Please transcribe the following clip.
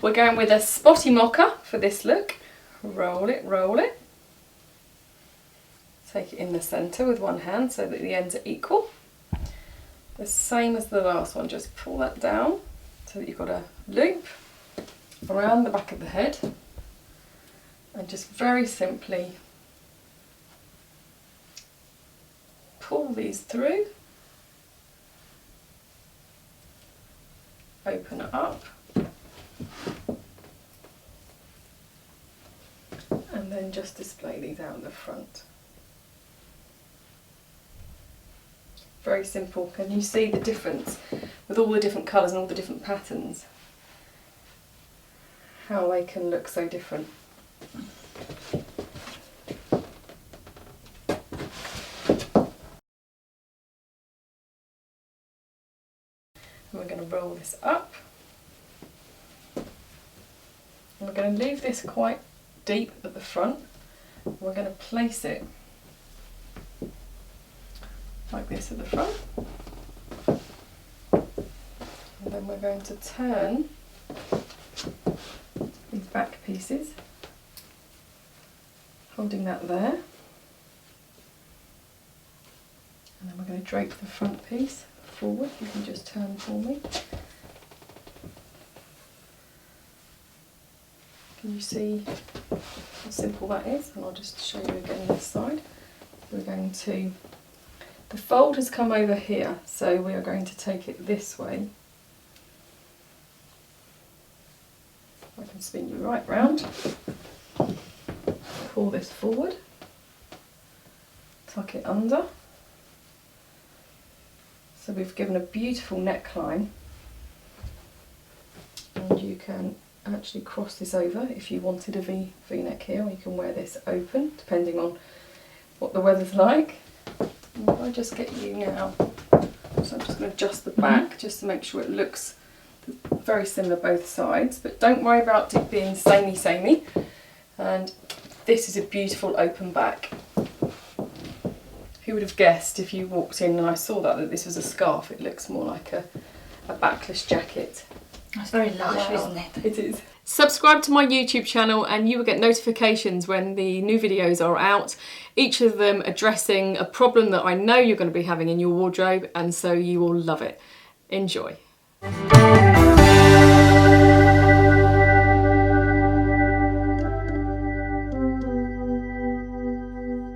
We're going with a spotty mocha for this look. Roll it, roll it. Take it in the centre with one hand so that the ends are equal. The same as the last one, just pull that down so that you've got a loop around the back of the head, and just very simply pull these through, open it up, and then just display these out the front. Very simple. Can you see the difference with all the different colours and all the different patterns? How they can look so different. And we're going to roll this up. And we're going to leave this quite deep at the front. We're going to place it like this at the front, and then we're going to turn these back pieces, holding that there, and then we're going to drape the front piece forward. You can just turn for me. Can you see how simple that is? And I'll just show you again this side. We're going to, the fold has come over here, so we are going to take it this way. I can spin you right round, pull this forward, tuck it under. So we've given a beautiful neckline, and you can actually cross this over if you wanted a V-neck here, or you can wear this open depending on what the weather's like. And if I just get you now, so I'm just going to adjust the back just to make sure it looks very similar both sides, but don't worry about it being samey. And this is a beautiful open back. Who would have guessed if you walked in and I saw that this was a scarf? It looks more like a backless jacket. It's very lush, Wow. isn't it? It is. Subscribe to my YouTube channel and you will get notifications when the new videos are out, each of them addressing a problem that I know you're going to be having in your wardrobe, and so you will love it. Enjoy.